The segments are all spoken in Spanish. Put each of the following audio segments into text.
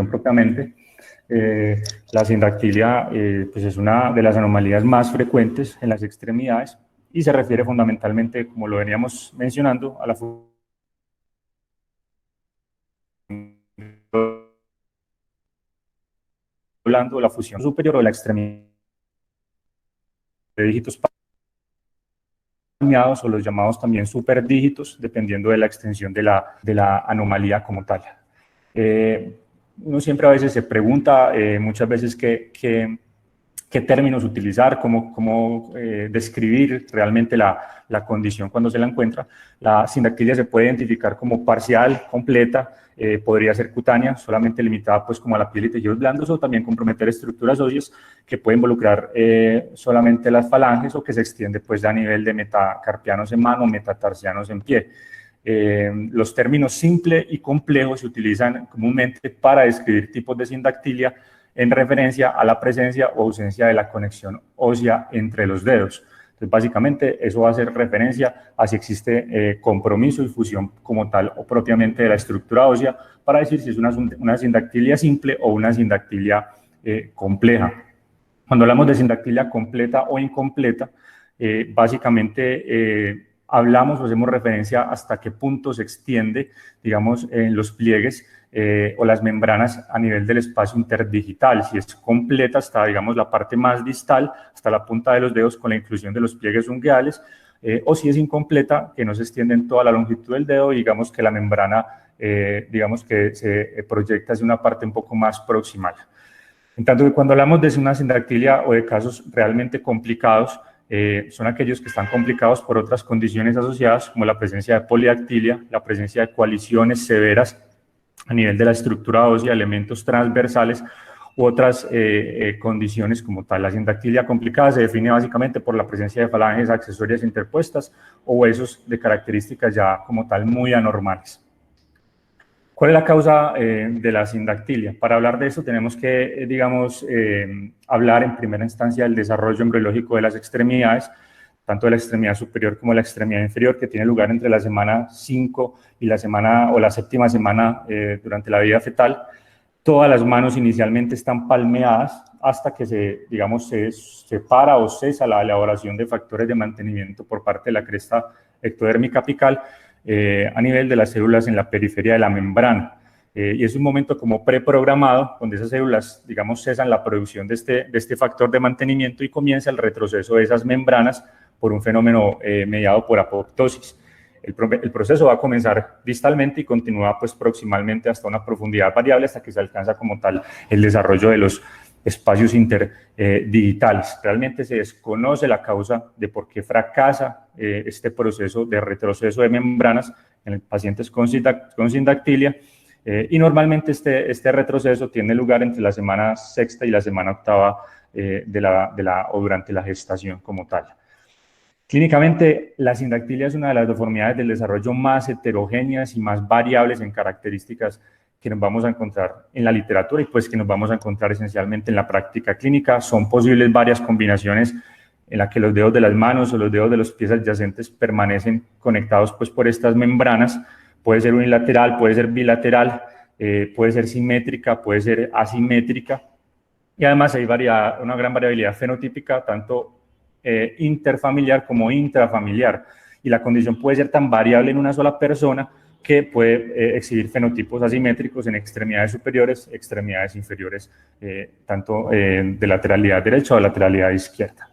conexión propiamente. La sindactilia pues es una de las anomalías más frecuentes en las extremidades y se refiere fundamentalmente, como lo veníamos mencionando, a la hablando la fusión superior o la extremidad de dígitos palmeados o los llamados también superdígitos, dependiendo de la extensión de la anomalía como tal. Uno siempre a veces se pregunta, muchas veces, qué términos utilizar, cómo describir realmente la condición cuando se la encuentra. La sindactilia se puede identificar como parcial, completa, podría ser cutánea, solamente limitada pues como a la piel y tejidos blandos, o también comprometer estructuras óseas que puede involucrar solamente las falanges o que se extiende pues a nivel de metacarpianos en mano, metatarsianos en pie. Los términos simple y complejo se utilizan comúnmente para describir tipos de sindactilia en referencia a la presencia o ausencia de la conexión ósea entre los dedos. Entonces, básicamente, eso va a hacer referencia a si existe compromiso y fusión como tal o propiamente de la estructura ósea para decir si es una sindactilia simple o una sindactilia compleja. Cuando hablamos de sindactilia completa o incompleta, básicamente hablamos o hacemos referencia hasta qué punto se extiende, digamos, en los pliegues o las membranas a nivel del espacio interdigital. Si es completa hasta, digamos, la parte más distal, hasta la punta de los dedos con la inclusión de los pliegues ungueales, o si es incompleta, que no se extiende en toda la longitud del dedo, digamos que la membrana, digamos que se proyecta hacia una parte un poco más proximal. En tanto que cuando hablamos de una sindactilia o de casos realmente complicados, son aquellos que están complicados por otras condiciones asociadas, como la presencia de polidactilia, la presencia de coaliciones severas a nivel de la estructura ósea, elementos transversales u otras condiciones como tal. La sindactilia complicada se define básicamente por la presencia de falanges accesorias interpuestas o huesos de características ya como tal muy anormales. ¿Cuál es la causa de la sindactilia? Para hablar de eso tenemos que, digamos, hablar en primera instancia del desarrollo embriológico de las extremidades, tanto de la extremidad superior como de la extremidad inferior, que tiene lugar entre la semana 5 y la séptima semana durante la vida fetal. Todas las manos inicialmente están palmeadas hasta que se separa o cesa la elaboración de factores de mantenimiento por parte de la cresta ectodérmica apical a nivel de las células en la periferia de la membrana. Y es un momento como preprogramado, donde esas células, digamos, cesan la producción de este factor de mantenimiento y comienza el retroceso de esas membranas por un fenómeno mediado por apoptosis. El proceso va a comenzar distalmente y continúa pues proximalmente hasta una profundidad variable hasta que se alcanza como tal el desarrollo de los espacios interdigitales. Realmente se desconoce la causa de por qué fracasa este proceso de retroceso de membranas en pacientes con sindactilia y normalmente este retroceso tiene lugar entre la semana sexta y la semana octava o durante la gestación como tal. Clínicamente, la sindactilia es una de las deformidades del desarrollo más heterogéneas y más variables en características que nos vamos a encontrar en la literatura y pues que nos vamos a encontrar esencialmente en la práctica clínica. Son posibles varias combinaciones en las que los dedos de las manos o los dedos de los pies adyacentes permanecen conectados pues por estas membranas. Puede ser unilateral, puede ser bilateral, puede ser simétrica, puede ser asimétrica. Y además hay una gran variabilidad fenotípica, tanto interfamiliar como intrafamiliar, y la condición puede ser tan variable en una sola persona que puede exhibir fenotipos asimétricos en extremidades superiores, extremidades inferiores, tanto de lateralidad derecha o lateralidad izquierda.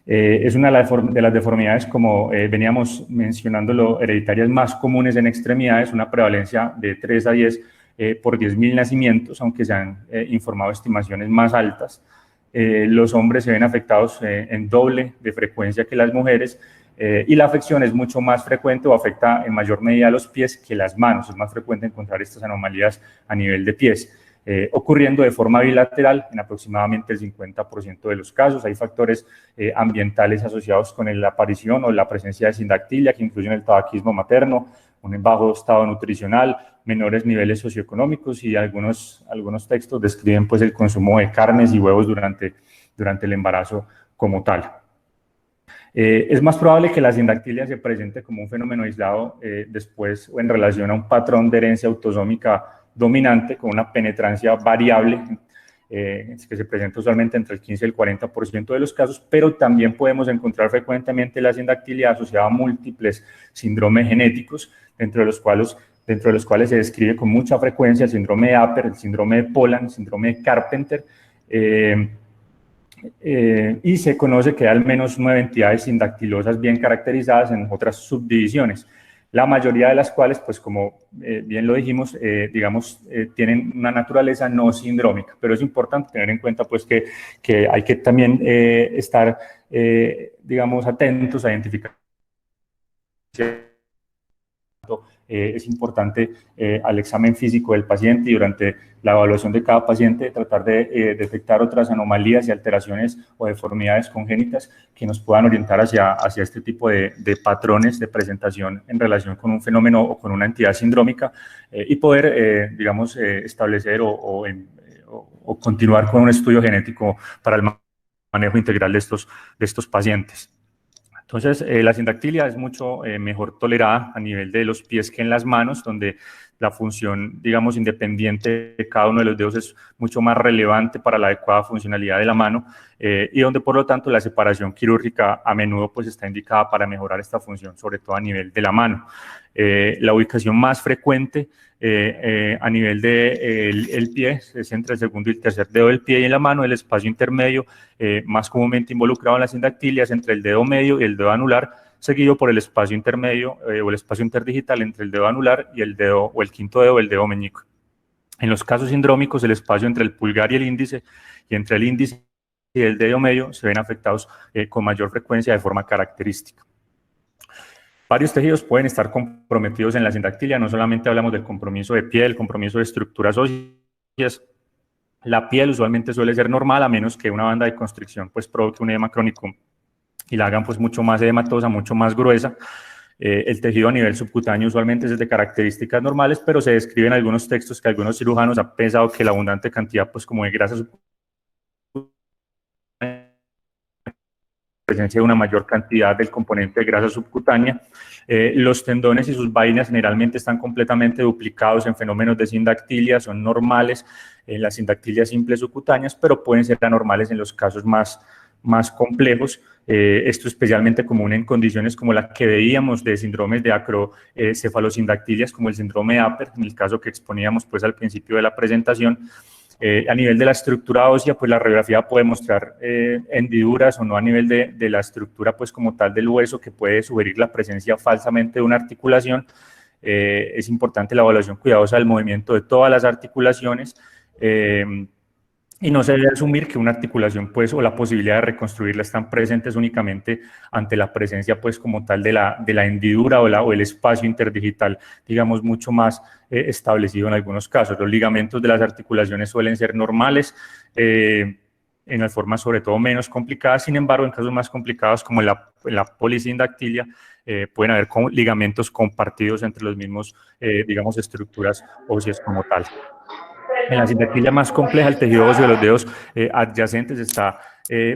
Es una de las deformidades, como veníamos mencionándolo, hereditarias más comunes en extremidades, una prevalencia de 3 a 10 por 10.000 nacimientos, aunque se han informado estimaciones más altas. Los hombres se ven afectados en doble de frecuencia que las mujeres y la afección es mucho más frecuente o afecta en mayor medida a los pies que las manos. Es más frecuente encontrar estas anomalías a nivel de pies, ocurriendo de forma bilateral en aproximadamente el 50% de los casos. Hay factores ambientales asociados con la aparición o la presencia de sindactilia que incluyen el tabaquismo materno, un bajo estado nutricional, menores niveles socioeconómicos y algunos textos describen pues el consumo de carnes y huevos durante el embarazo como tal. Es más probable que la sindactilia se presente como un fenómeno aislado después o en relación a un patrón de herencia autosómica dominante con una penetrancia variable, que se presenta usualmente entre el 15 y el 40% de los casos, pero también podemos encontrar frecuentemente la sindactilia asociada a múltiples síndromes genéticos, dentro de los cuales se describe con mucha frecuencia el síndrome de Apert, el síndrome de Poland, el síndrome de Carpenter, y se conoce que hay al menos 9 entidades sindactilosas bien caracterizadas en otras subdivisiones, la mayoría de las cuales, pues como bien lo dijimos, tienen una naturaleza no sindrómica, pero es importante tener en cuenta pues que hay que también estar, atentos a identificar. Es importante al examen físico del paciente y durante la evaluación de cada paciente tratar de detectar otras anomalías y alteraciones o deformidades congénitas que nos puedan orientar hacia este tipo de patrones de presentación en relación con un fenómeno o con una entidad sindrómica y poder, establecer o continuar con un estudio genético para el manejo integral de estos pacientes. Entonces, la sindactilia es mucho mejor tolerada a nivel de los pies que en las manos, donde la función, independiente de cada uno de los dedos es mucho más relevante para la adecuada funcionalidad de la mano y donde, por lo tanto, la separación quirúrgica a menudo pues, está indicada para mejorar esta función, sobre todo a nivel de la mano. La ubicación más frecuente a nivel del pie es entre el segundo y el tercer dedo del pie y en la mano. El espacio intermedio más comúnmente involucrado en la sindactilia es entre el dedo medio y el dedo anular, seguido por el espacio intermedio o el espacio interdigital entre el dedo anular y el dedo o el quinto dedo o el dedo meñico. En los casos sindrómicos, el espacio entre el pulgar y el índice y entre el índice y el dedo medio se ven afectados con mayor frecuencia de forma característica. Varios tejidos pueden estar comprometidos en la sindactilia, no solamente hablamos del compromiso de piel, compromiso de estructuras óseas. La piel usualmente suele ser normal, a menos que una banda de constricción pues provoque un edema crónico y la hagan pues mucho más edematosa, mucho más gruesa. El tejido a nivel subcutáneo usualmente es de características normales, pero se describe en algunos textos que algunos cirujanos han pensado que la abundante cantidad pues como de grasa subcutánea, presencia de una mayor cantidad del componente de grasa subcutánea. Los tendones y sus vainas generalmente están completamente duplicados en fenómenos de sindactilia, son normales en las sindactilias simples subcutáneas, pero pueden ser anormales en los casos más complejos. Esto es especialmente común en condiciones como la que veíamos de síndromes de acrocefalosindactilias, como el síndrome de Apert, en el caso que exponíamos pues, al principio de la presentación. A nivel de la estructura ósea, pues la radiografía puede mostrar hendiduras o no a nivel de la estructura pues como tal del hueso, que puede sugerir la presencia falsamente de una articulación. Es importante la evaluación cuidadosa del movimiento de todas las articulaciones y no se debe asumir que una articulación pues o la posibilidad de reconstruirla están presentes únicamente ante la presencia pues como tal de la hendidura o el espacio interdigital, digamos, mucho más establecido en algunos casos. Los ligamentos de las articulaciones suelen ser normales, en las formas sobre todo menos complicadas. Sin embargo, en casos más complicados como en la polisindactilia, pueden haber ligamentos compartidos entre los mismos, estructuras óseas como tal. En la sindactilia más compleja, el tejido óseo de los dedos adyacentes está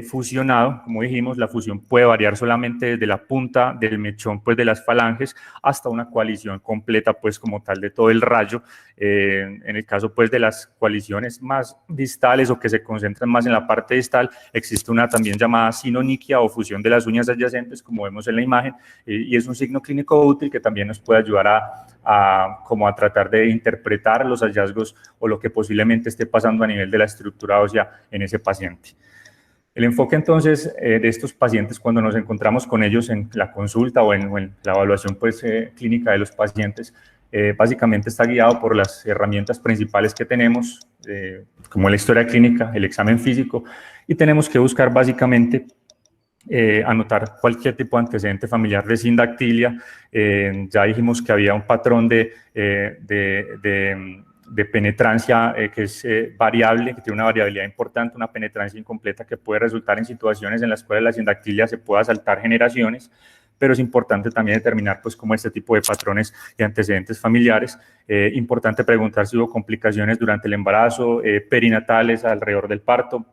fusionado. Como dijimos, la fusión puede variar solamente desde la punta del mechón pues, de las falanges hasta una coalición completa pues, como tal de todo el rayo. En el caso pues, de las coaliciones más distales o que se concentran más en la parte distal, existe una también llamada sinoniquia o fusión de las uñas adyacentes, como vemos en la imagen, y es un signo clínico útil que también nos puede ayudar a tratar de interpretar los hallazgos o lo que posiblemente esté pasando a nivel de la estructura ósea en ese paciente. El enfoque entonces de estos pacientes cuando nos encontramos con ellos en la consulta o en la evaluación pues, clínica de los pacientes básicamente está guiado por las herramientas principales que tenemos, como la historia clínica, el examen físico, y tenemos que buscar básicamente anotar cualquier tipo de antecedente familiar de sindactilia. Ya dijimos que había un patrón de penetrancia que es variable, que tiene una variabilidad importante, una penetrancia incompleta que puede resultar en situaciones en las cuales la sindactilia se pueda saltar generaciones, pero es importante también determinar pues cómo este tipo de patrones y antecedentes familiares. Importante preguntar si hubo complicaciones durante el embarazo, perinatales alrededor del parto,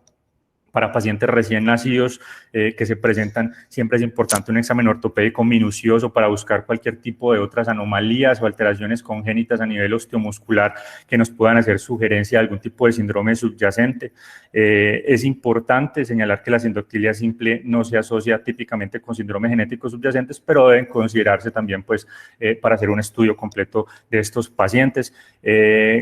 Para pacientes recién nacidos que se presentan, siempre es importante un examen ortopédico minucioso para buscar cualquier tipo de otras anomalías o alteraciones congénitas a nivel osteomuscular que nos puedan hacer sugerencia de algún tipo de síndrome subyacente. Es importante señalar que la sindactilia simple no se asocia típicamente con síndromes genéticos subyacentes, pero deben considerarse también pues, para hacer un estudio completo de estos pacientes.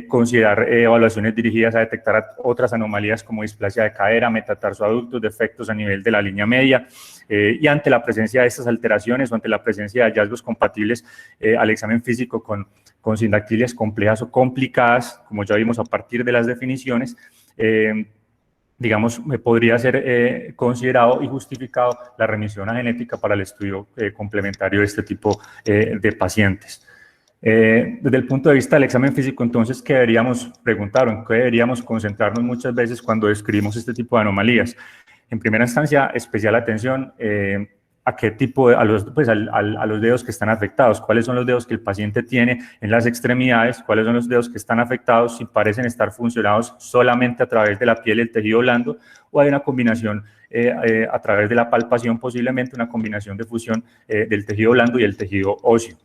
Considerar evaluaciones dirigidas a detectar otras anomalías como displasia de cadera, metatarsoadultos, defectos a nivel de la línea media, y ante la presencia de estas alteraciones o ante la presencia de hallazgos compatibles al examen físico con sindactilias complejas o complicadas, como ya vimos a partir de las definiciones, digamos, podría ser considerado y justificado la remisión a genética para el estudio complementario de este tipo de pacientes. Desde el punto de vista del examen físico, entonces, ¿qué deberíamos preguntar o en qué deberíamos concentrarnos muchas veces cuando describimos este tipo de anomalías? En primera instancia, especial atención a qué tipo a los dedos que están afectados, cuáles son los dedos que el paciente tiene en las extremidades, cuáles son los dedos que están afectados, si parecen estar funcionados solamente a través de la piel y el tejido blando, o hay una combinación a través de la palpación, posiblemente una combinación de fusión del tejido blando y el tejido óseo.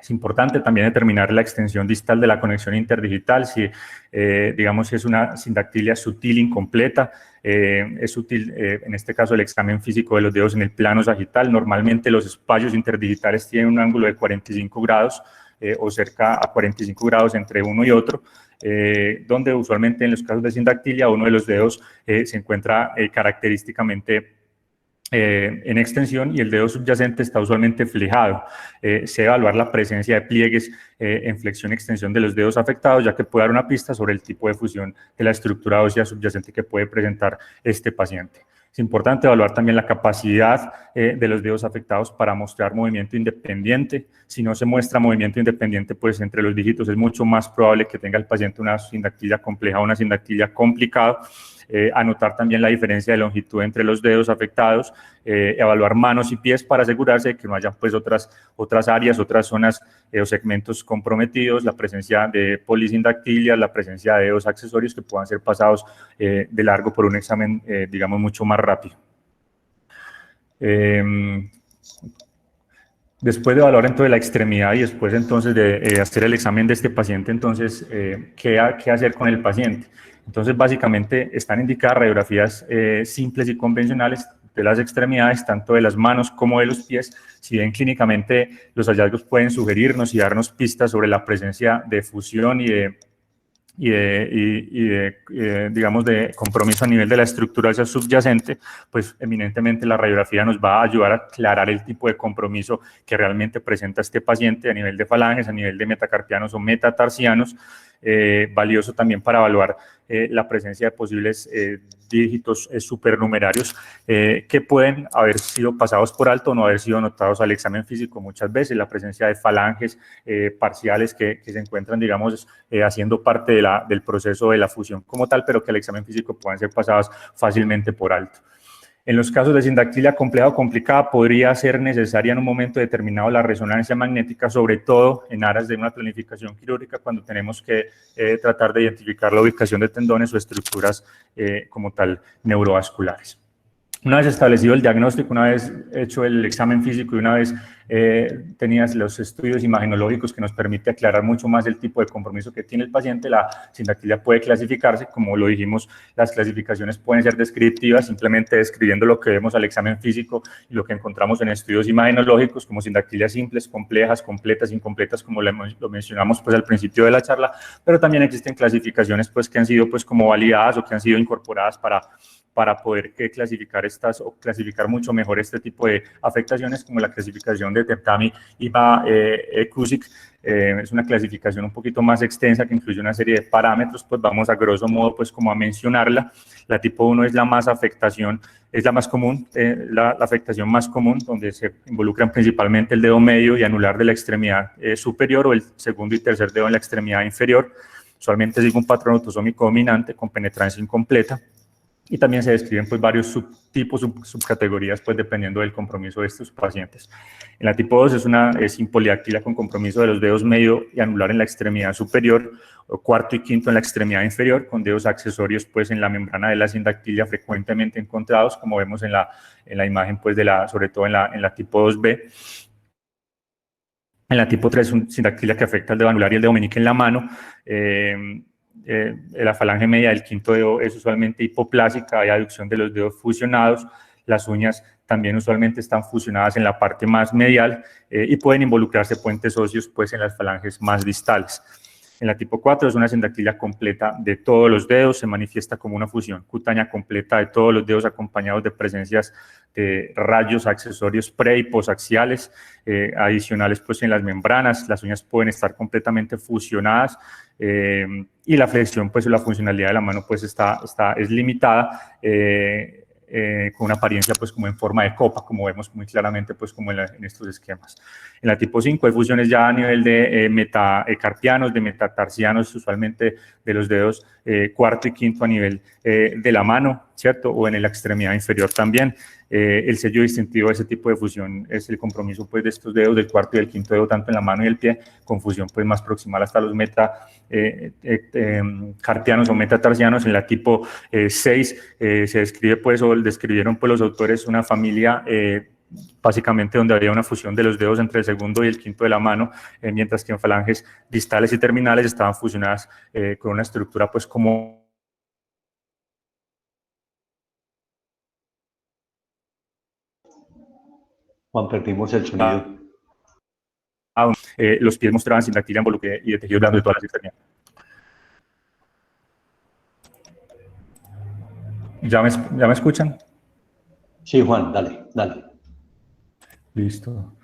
Es importante también determinar la extensión distal de la conexión interdigital, si digamos es una sindactilia sutil incompleta, es útil en este caso el examen físico de los dedos en el plano sagital. Normalmente los espacios interdigitales tienen un ángulo de 45 grados o cerca a 45 grados entre uno y otro, donde usualmente en los casos de sindactilia uno de los dedos se encuentra característicamente en extensión y el dedo subyacente está usualmente flejado. Se debe evaluar la presencia de pliegues en flexión y extensión de los dedos afectados, ya que puede dar una pista sobre el tipo de fusión de la estructura ósea subyacente que puede presentar este paciente. Es importante evaluar también la capacidad de los dedos afectados para mostrar movimiento independiente. Si no se muestra movimiento independiente, pues entre los dígitos es mucho más probable que tenga el paciente una sindactilia compleja o una sindactilia complicada. Anotar también la diferencia de longitud entre los dedos afectados, evaluar manos y pies para asegurarse de que no haya pues otras áreas, otras zonas o segmentos comprometidos, la presencia de polisindactilias, la presencia de dedos accesorios que puedan ser pasados de largo por un examen, digamos, mucho más rápido. Después de evaluar entonces la extremidad y después entonces de hacer el examen de este paciente, entonces, ¿qué hacer con el paciente? Entonces, básicamente, están indicadas radiografías simples y convencionales de las extremidades, tanto de las manos como de los pies. Si bien clínicamente los hallazgos pueden sugerirnos y darnos pistas sobre la presencia de fusión digamos, de compromiso a nivel de la estructura subyacente, pues eminentemente la radiografía nos va a ayudar a aclarar el tipo de compromiso que realmente presenta este paciente a nivel de falanges, a nivel de metacarpianos o metatarsianos, valioso también para evaluar la presencia de posibles dígitos supernumerarios que pueden haber sido pasados por alto o no haber sido notados al examen físico muchas veces, la presencia de falanges parciales que se encuentran, digamos, haciendo parte del proceso de la fusión como tal, pero que al examen físico puedan ser pasadas fácilmente por alto. En los casos de sindactilia compleja o complicada, podría ser necesaria en un momento determinado la resonancia magnética, sobre todo en aras de una planificación quirúrgica, cuando tenemos que tratar de identificar la ubicación de tendones o estructuras como tal neurovasculares. Una vez establecido el diagnóstico, una vez hecho el examen físico y una vez tenías los estudios imagenológicos que nos permite aclarar mucho más el tipo de compromiso que tiene el paciente, la sindactilia puede clasificarse. Como lo dijimos, las clasificaciones pueden ser descriptivas, simplemente describiendo lo que vemos al examen físico y lo que encontramos en estudios imagenológicos, como sindactilias simples, complejas, completas, incompletas, como lo mencionamos pues al principio de la charla, pero también existen clasificaciones pues que han sido pues como validadas o que han sido incorporadas para poder clasificar estas o clasificar mucho mejor este tipo de afectaciones, como la clasificación de Teptami y Kuzik. Es una clasificación un poquito más extensa que incluye una serie de parámetros, pues vamos a grosso modo pues como a mencionarla. La tipo 1 es la más afectación, es la más común, la afectación más común, donde se involucran principalmente el dedo medio y anular de la extremidad superior o el segundo y tercer dedo en la extremidad inferior. Usualmente sigue un patrón autosómico dominante con penetrancia incompleta. y también se describen pues varios subtipos, subcategorías, pues dependiendo del compromiso de estos pacientes. En la tipo 2 es impolidactilia con compromiso de los dedos medio y anular en la extremidad superior, o cuarto y quinto en la extremidad inferior, con dedos accesorios pues en la membrana de la sindactilia frecuentemente encontrados, como vemos en la imagen pues sobre todo en la tipo 2B. En la tipo 3 es sindactilia que afecta al dedo anular y el dedo meñique en la mano. La falange media del quinto dedo es usualmente hipoplásica, hay aducción de los dedos fusionados, las uñas también usualmente están fusionadas en la parte más medial y pueden involucrarse puentes óseos pues, en las falanges más distales. En la tipo 4 es una sindactilia completa de todos los dedos, se manifiesta como una fusión cutánea completa de todos los dedos acompañados de presencias de rayos accesorios pre y posaxiales adicionales pues, en las membranas. Las uñas pueden estar completamente fusionadas y la flexión, pues la funcionalidad de la mano pues es limitada con una apariencia pues como en forma de copa, como vemos muy claramente pues como en estos esquemas. En la tipo 5 hay fusiones ya a nivel de metacarpianos, de metatarsianos, usualmente de los dedos cuarto y quinto a nivel de la mano, ¿cierto? O en la extremidad inferior también. El sello distintivo de ese tipo de fusión es el compromiso pues, de estos dedos del cuarto y del quinto dedo, tanto en la mano y el pie, con fusión pues, más proximal hasta los metacarpianos o metatarsianos. En la tipo 6 se describe, pues, o describieron pues, los autores una familia básicamente donde había una fusión de los dedos entre el segundo y el quinto de la mano, mientras que en falanges distales y terminales estaban fusionadas con una estructura pues como Juan, perdimos el sonido. Los pies mostraban sindactilia y de tejido blando de todas las extremidades. ¿Ya me escuchan? Sí, Juan, dale. Listo.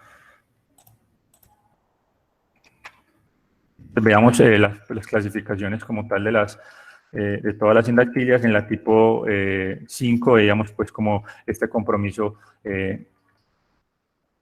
Veamos las clasificaciones como tal de todas las sindactilias. En la tipo 5 veíamos pues como este compromiso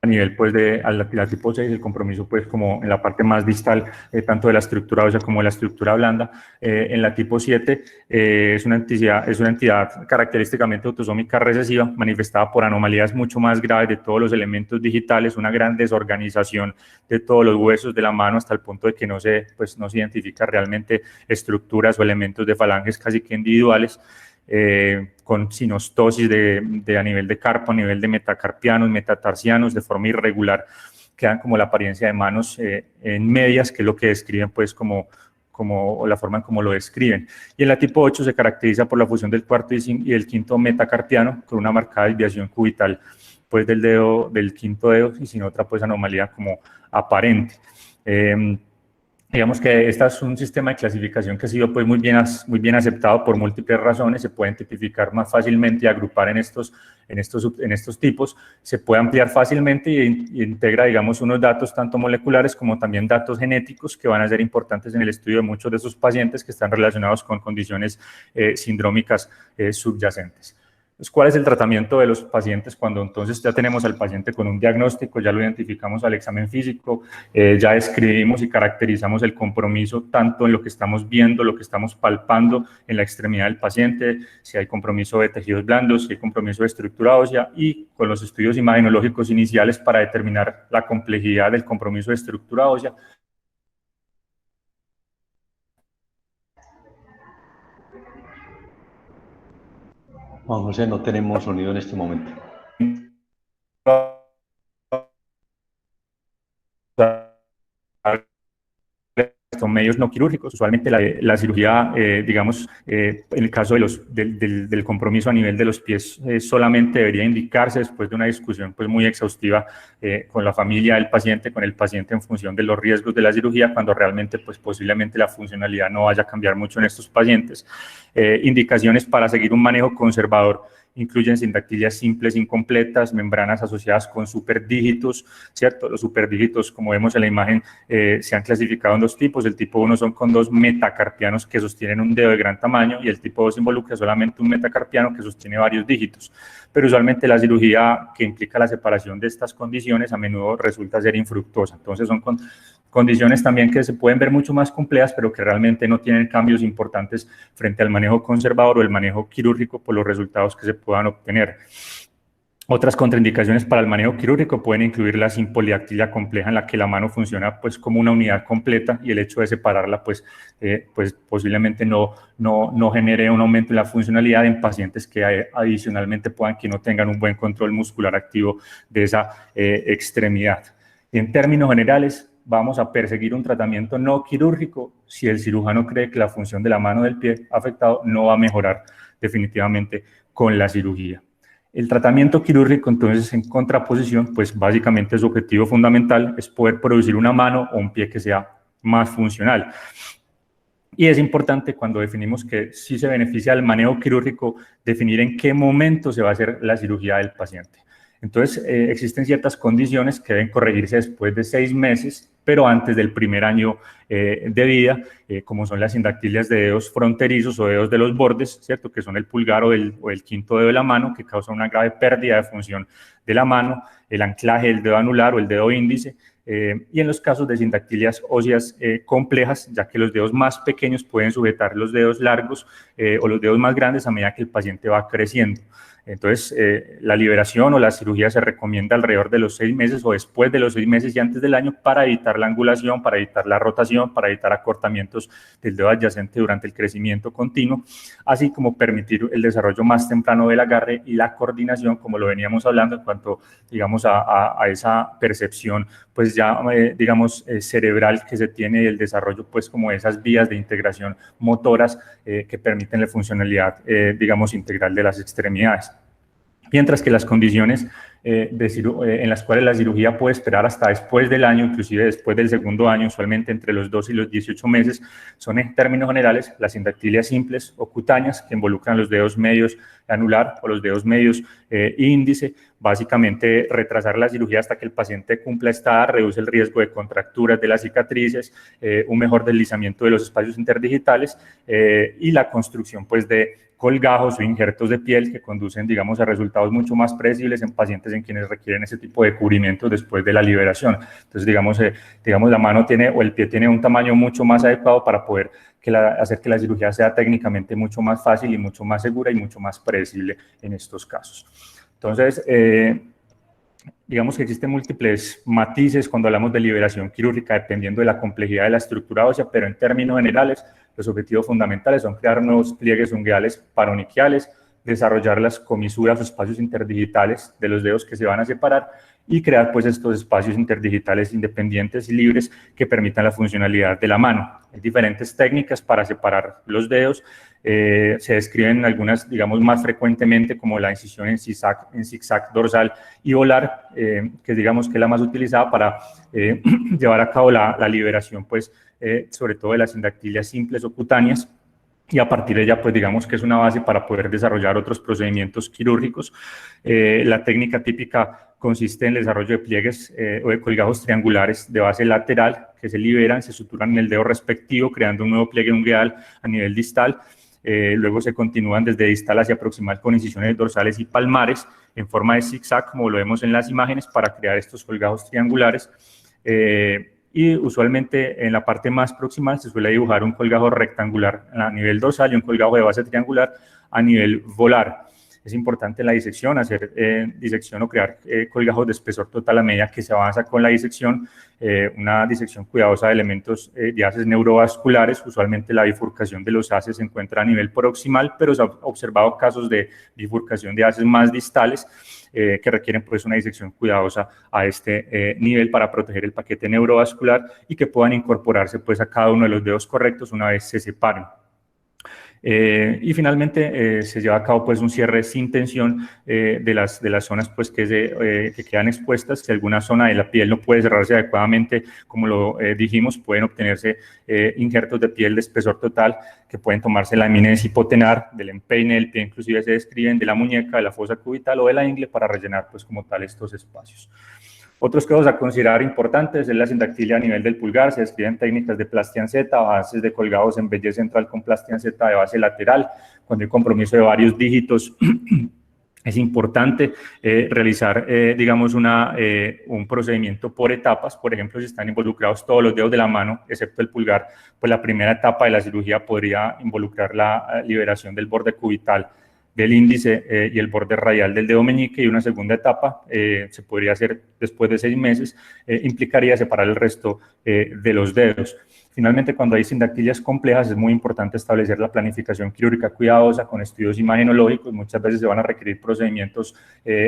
a nivel pues la tipo 6, el compromiso pues como en la parte más distal, tanto de la estructura ósea como de la estructura blanda. En la tipo 7 es una entidad característicamente autosómica recesiva, manifestada por anomalías mucho más graves de todos los elementos digitales, una gran desorganización de todos los huesos de la mano hasta el punto de que no se identifica realmente estructuras o elementos de falanges casi que individuales. Con sinostosis a nivel de carpo, a nivel de metacarpianos, metatarsianos, de forma irregular, quedan como la apariencia de manos en medias, que es lo que describen pues como la forma en cómo lo describen. Y en la tipo 8 se caracteriza por la fusión del cuarto y el quinto metacarpiano, con una marcada desviación cubital pues del quinto dedo, y sin otra pues anomalía como aparente. Digamos que este es un sistema de clasificación que ha sido pues, muy bien aceptado por múltiples razones. Se pueden tipificar más fácilmente y agrupar en estos tipos. Se puede ampliar fácilmente y integra, digamos, unos datos tanto moleculares como también datos genéticos que van a ser importantes en el estudio de muchos de esos pacientes que están relacionados con condiciones sindrómicas subyacentes. Pues, ¿cuál es el tratamiento de los pacientes cuando entonces ya tenemos al paciente con un diagnóstico, ya lo identificamos al examen físico, ya describimos y caracterizamos el compromiso tanto en lo que estamos viendo, lo que estamos palpando en la extremidad del paciente, si hay compromiso de tejidos blandos, si hay compromiso de estructura ósea, y con los estudios imagenológicos iniciales para determinar la complejidad del compromiso de estructura ósea? Juan José, no tenemos sonido en este momento. Son medios no quirúrgicos. Usualmente la cirugía, digamos, en el caso del compromiso a nivel de los pies, solamente debería indicarse después de una discusión pues, muy exhaustiva con la familia del paciente, con el paciente en función de los riesgos de la cirugía, cuando realmente pues, posiblemente la funcionalidad no vaya a cambiar mucho en estos pacientes. Indicaciones para seguir un manejo conservador incluyen sindactilias simples incompletas, membranas asociadas con superdígitos, ¿cierto? Los superdígitos, como vemos en la imagen, se han clasificado en dos tipos. El tipo 1 son con dos metacarpianos que sostienen un dedo de gran tamaño, y el tipo 2 involucra solamente un metacarpiano que sostiene varios dígitos. Pero usualmente la cirugía que implica la separación de estas condiciones a menudo resulta ser infructuosa. Entonces son con Condiciones también que se pueden ver mucho más complejas, pero que realmente no tienen cambios importantes frente al manejo conservador o el manejo quirúrgico por los resultados que se puedan obtener. Otras contraindicaciones para el manejo quirúrgico pueden incluir la simpolidactilia compleja, en la que la mano funciona pues como una unidad completa, y el hecho de separarla pues posiblemente no genere un aumento en la funcionalidad en pacientes que adicionalmente que no tengan un buen control muscular activo de esa extremidad. Y en términos generales, vamos a perseguir un tratamiento no quirúrgico si el cirujano cree que la función de la mano del pie afectado no va a mejorar definitivamente con la cirugía. El tratamiento quirúrgico, entonces, en contraposición, pues básicamente su objetivo fundamental es poder producir una mano o un pie que sea más funcional. Y es importante, cuando definimos que sí se beneficia del manejo quirúrgico, definir en qué momento se va a hacer la cirugía del paciente. Entonces, existen ciertas condiciones que deben corregirse después de 6 meses, pero antes del primer año de vida, como son las sindactilias de dedos fronterizos o dedos de los bordes, ¿cierto? Que son el pulgar o el quinto dedo de la mano, que causa una grave pérdida de función de la mano, el anclaje del dedo anular o el dedo índice, y en los casos de sindactilias óseas complejas, ya que los dedos más pequeños pueden sujetar los dedos largos o los dedos más grandes a medida que el paciente va creciendo. Entonces, la liberación o la cirugía se recomienda alrededor de los 6 meses o después de los 6 meses y antes del año, para evitar la angulación, para evitar la rotación, para evitar acortamientos del dedo adyacente durante el crecimiento continuo, así como permitir el desarrollo más temprano del agarre y la coordinación, como lo veníamos hablando, en cuanto, digamos, a esa percepción, pues ya, digamos, cerebral que se tiene, el desarrollo, pues, como esas vías de integración motoras que permiten la funcionalidad, digamos, integral de las extremidades. Mientras que las condiciones en las cuales la cirugía puede esperar hasta después del año, inclusive después del segundo año, usualmente entre los 2 y los 18 meses, son en términos generales las sindactilias simples o cutáneas, que involucran los dedos medios anular o los dedos medios índice. Básicamente, retrasar la cirugía hasta que el paciente cumpla esta edad reduce el riesgo de contracturas de las cicatrices, un mejor deslizamiento de los espacios interdigitales y la construcción, pues, de colgajos o injertos de piel que conducen, digamos, a resultados mucho más predecibles en pacientes en quienes requieren ese tipo de cubrimiento después de la liberación. Entonces, digamos, la mano tiene o el pie tiene un tamaño mucho más adecuado para poder hacer que la cirugía sea técnicamente mucho más fácil y mucho más segura y mucho más predecible en estos casos. Entonces, digamos que existen múltiples matices cuando hablamos de liberación quirúrgica, dependiendo de la complejidad de la estructura ósea, pero en términos generales, los objetivos fundamentales son crear nuevos pliegues unguiales paroniquiales, desarrollar las comisuras o espacios interdigitales de los dedos que se van a separar y crear, pues, estos espacios interdigitales independientes y libres que permitan la funcionalidad de la mano. Hay diferentes técnicas para separar los dedos. Se describen algunas, digamos, más frecuentemente, como la incisión en zigzag dorsal y volar, que digamos que es la más utilizada para llevar a cabo la liberación, pues, sobre todo de las sindactilias simples o cutáneas, y a partir de ella, pues, digamos que es una base para poder desarrollar otros procedimientos quirúrgicos. La técnica típica consiste en el desarrollo de pliegues o de colgajos triangulares de base lateral que se liberan, se suturan en el dedo respectivo, creando un nuevo pliegue ungueal a nivel distal. Luego se continúan desde distal hacia proximal con incisiones dorsales y palmares en forma de zigzag, como lo vemos en las imágenes, para crear estos colgajos triangulares. Y usualmente en la parte más proximal se suele dibujar un colgajo rectangular a nivel dorsal y un colgajo de base triangular a nivel volar. Es importante la disección, hacer disección o crear colgajos de espesor total a medida que se avanza con la disección, una disección cuidadosa de elementos de haces neurovasculares. Usualmente la bifurcación de los haces se encuentra a nivel proximal, pero se han observado casos de bifurcación de haces más distales que requieren, pues, una disección cuidadosa a este nivel para proteger el paquete neurovascular y que puedan incorporarse, pues, a cada uno de los dedos correctos una vez se separen. Y finalmente se lleva a cabo, pues, un cierre sin tensión de las zonas, pues, que quedan expuestas. Si alguna zona de la piel no puede cerrarse adecuadamente, como lo dijimos, pueden obtenerse injertos de piel de espesor total que pueden tomarse la eminencia hipotenar, del empeine del pie, inclusive se describen de la muñeca, de la fosa cubital o de la ingle, para rellenar, pues, como tal, estos espacios. Otros casos a considerar importantes es la sindactilia a nivel del pulgar. Se describen técnicas de plastianceta, bases de colgados en belleza central con plastianceta de base lateral, cuando hay compromiso de varios dígitos Es importante realizar, digamos, un procedimiento por etapas. Por ejemplo, si están involucrados todos los dedos de la mano, excepto el pulgar, pues la primera etapa de la cirugía podría involucrar la liberación del borde cubital del índice y el borde radial del dedo meñique, y una segunda etapa se podría hacer después de 6 meses, implicaría separar el resto de los dedos. Finalmente, cuando hay sindactilias complejas, es muy importante establecer la planificación quirúrgica cuidadosa con estudios imagenológicos. Muchas veces se van a requerir procedimientos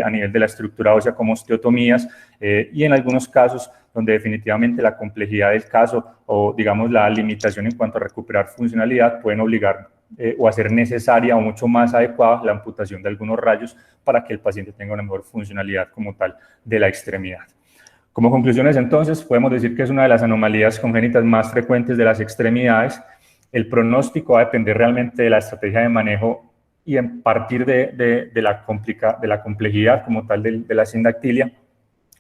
a nivel de la estructura ósea como osteotomías, y en algunos casos donde definitivamente la complejidad del caso o, digamos, la limitación en cuanto a recuperar funcionalidad pueden obligar o hacer necesaria o mucho más adecuada la amputación de algunos rayos para que el paciente tenga una mejor funcionalidad como tal de la extremidad. Como conclusiones, entonces, podemos decir que es una de las anomalías congénitas más frecuentes de las extremidades. El pronóstico va a depender realmente de la estrategia de manejo y en partir de la complejidad como tal de la sindactilia.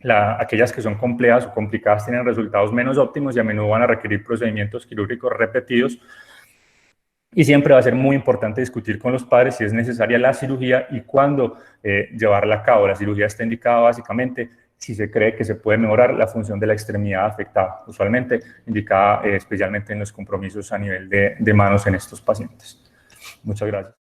Aquellas que son complejas o complicadas tienen resultados menos óptimos y a menudo van a requerir procedimientos quirúrgicos repetidos. Y siempre va a ser muy importante discutir con los padres si es necesaria la cirugía y cuándo llevarla a cabo. La cirugía está indicada básicamente si se cree que se puede mejorar la función de la extremidad afectada, usualmente indicada especialmente en los compromisos a nivel de manos en estos pacientes. Muchas gracias.